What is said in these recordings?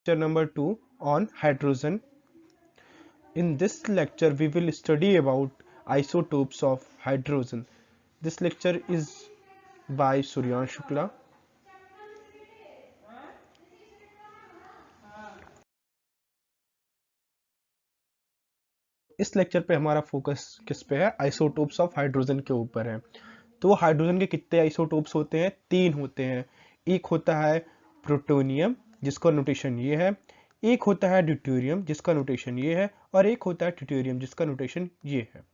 Lecture number 2 on hydrogen. In this lecture, we will study about isotopes of hydrogen. This lecture is by Suryan Shukla. इस lecture पे हमारा focus किस पे है? Isotopes of hydrogen के ऊपर है। तो हाइड्रोजन के कितने आइसोटोप्स होते हैं? 3 होते हैं। एक होता है प्लूटोनियम जिसका नोटेशन ये है, एक होता है ड्यूटेरियम जिसका नोटेशन ये है, और एक होता है ट्यूटेरियम जिसका नोटेशन ये है।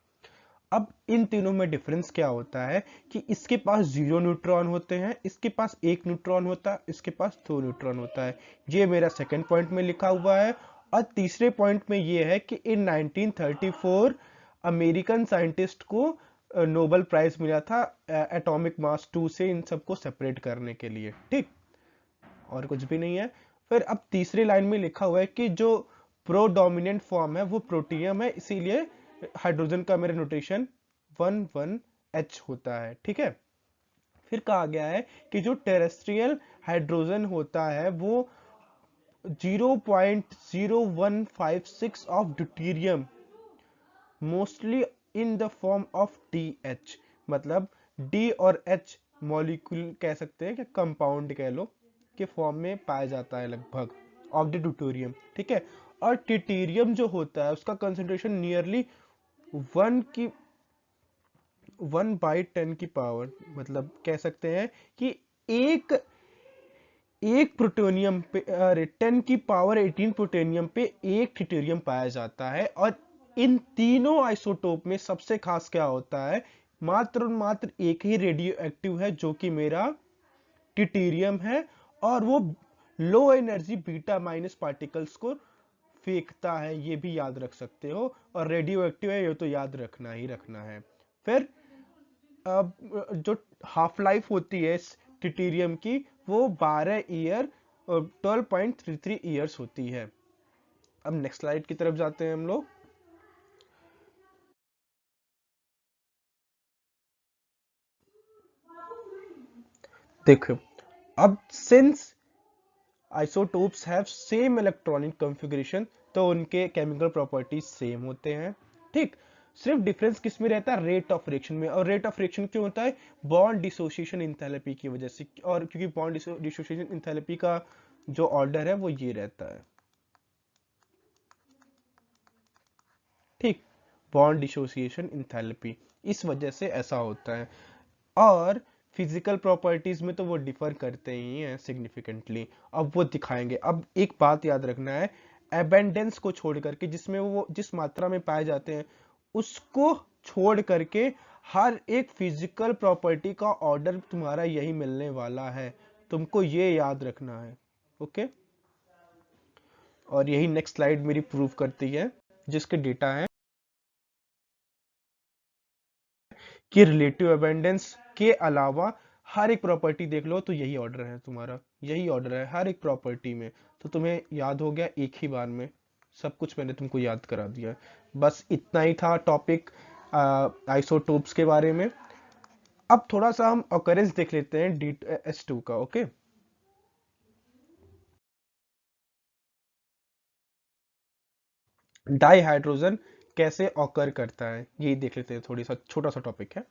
अब इन तीनों में डिफरेंस क्या होता है कि इसके पास 0 न्यूट्रॉन होते हैं, इसके पास 1 न्यूट्रॉन होता है, इसके पास 2 न्यूट्रॉन होता है। ये मेरा सेकंड पॉइंट में लिखा हुआ है। और तीसरे पॉइंट में ये है कि इन 1934 अमेरिकन साइंटिस्ट को नोबेल प्राइज मिला था एटॉमिक मास 2 से इन सबको सेपरेट करने के लिए। ठीक, और कुछ भी नहीं है। फिर अब तीसरी लाइन में लिखा हुआ है कि जो प्रोडोमिनेंट फॉर्म है वो प्रोटियम है, इसीलिए हाइड्रोजन का मेरा नोटेशन 11H होता है। ठीक है। फिर कहा गया है कि जो टेरेस्ट्रियल हाइड्रोजन होता है वो 0.0156 of deuterium mostly in the form of DH, मतलब D और H मॉलिक्यूल कह सकते हैं कि कंपाउंड कह लो के फॉर्म में पाया जाता है लगभग ऑफ द ड्यूटेरियम। ठीक है। और ट्यूटेरियम जो होता है उसका कंसेंट्रेशन नियरली 1/10 की पावर, मतलब कह सकते हैं कि एक प्लूटोनियम पे 10 की पावर 18 प्लूटोनियम पे एक ट्यूटेरियम पाया जाता है। और इन तीनों आइसोटोप में सबसे खास क्या होता है, मात्र और मात्र एक ही रेडियो एक्टिव है जो कि मेरा ट्यूटेरियम है, और वो low energy beta minus particles को फेंकता है, ये भी याद रख सकते हो। और रेडियो एक्टिव है, ये तो याद रखना ही रखना है। फिर अब जो हाफ लाइफ होती है इस ट्यूटेरियम की वो 12 ईयर 12.33 ईयर्स होती है। अब नेक्स्ट स्लाइड की तरफ जाते हैं हम लोग। देखो, अब since isotopes have same electronic configuration तो उनके केमिकल प्रॉपर्टीज सेम होते हैं। ठीक, सिर्फ डिफरेंस किस में रहता है? रेट ऑफ रिएक्शन में। और रेट ऑफ रिएक्शन क्यों होता है? बॉन्ड डिसोसिएशन एंथैल्पी की वजह से। और क्योंकि बॉन्ड डिसोसिएशन एंथैल्पी का जो ऑर्डर है वो ये रहता है। ठीक, बॉन्ड डिसोसिएशन एंथैल्पी, इस वजह से ऐसा होता है। और फिजिकल प्रॉपर्टीज में तो वो डिफर करते ही हैं सिग्निफिकेंटली, अब वो दिखाएंगे। अब एक बात याद रखना है, एबेंडेंस को छोड़ करके, जिसमें वो जिस मात्रा में पाए जाते हैं उसको छोड़ करके हर एक फिजिकल प्रॉपर्टी का ऑर्डर तुम्हारा यही मिलने वाला है, तुमको ये याद रखना है। ओके, और यही नेक्स्ट स्लाइड मेरी प्रूव करती है, जिसके डेटा है कि रिलेटिव अबेंडेंस के अलावा हर एक प्रॉपर्टी देख लो तो यही ऑर्डर है तुम्हारा, यही ऑर्डर है हर एक प्रॉपर्टी में। तो तुम्हें याद हो गया एक ही बार में, सब कुछ मैंने तुमको याद करा दिया। बस इतना ही था टॉपिक आइसोटोप्स के बारे में। अब थोड़ा सा हम ऑकरेंस देख लेते हैं DH2 का। ओके, डाईहाइड्रोजन कैसे ऑकर करता है ये देख लेते हैं, थोड़ी सा छोटा सा टॉपिक है।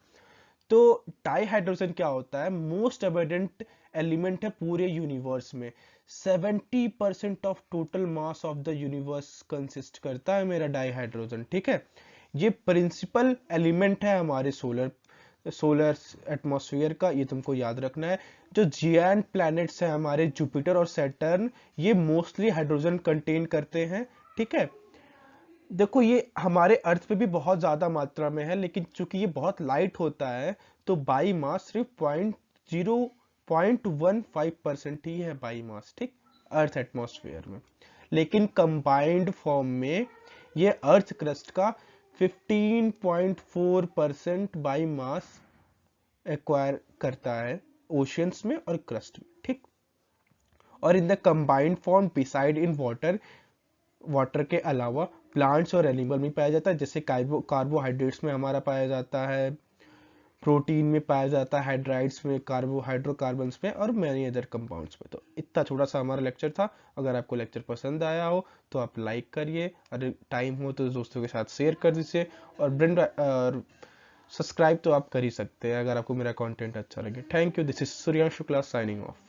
तो डाईहाइड्रोजन क्या होता है? मोस्ट अबंडेंट एलिमेंट है पूरे यूनिवर्स में। 70% of total mass of the universe consist करता है मेरा डाईहाइड्रोजन। ठीक है, ये प्रिंसिपल एलिमेंट है हमारे सोलर एटमॉस्फेयर का, ये तुमको याद रखना है। जो जियांट प्लैनेट्स हैं हमारे जुपिटर और सैटर्न, ये मोस्टली हाइड्रोजन कंटेन करते हैं। ठीक है, देखो ये हमारे अर्थ पे भी बहुत ज्यादा मात्रा में है, लेकिन चूंकि ये बहुत लाइट होता है तो बाई मास सिर्फ 0.15% ही है बाई मास। ठीक, अर्थ एटमॉस्फेयर में। लेकिन कंबाइंड फॉर्म में ये अर्थ क्रस्ट का 15.4% बाई मास एक्वायर करता है ओशियंस में और क्रस्ट में। ठीक, और in the combined form beside in water के अलावा प्लांट्स और एनिमल में पाया जाता है, जैसे कार्बोहाइड्रेट्स में हमारा पाया जाता है, प्रोटीन में पाया जाता है, हाइड्राइड्स में, हाइड्रोकार्बन्स में और मैनी अदर कंपाउंड्स में। तो इतना छोटा सा हमारा लेक्चर था। अगर आपको लेक्चर पसंद आया हो तो आप लाइक करिए, अगर टाइम हो तो दोस्तों के साथ शेयर कर दीजिए, और सब्सक्राइब तो आप कर ही सकते हैं अगर आपको मेरा कंटेंट अच्छा लगे। Thank you, this is Suryansh Shukla signing off.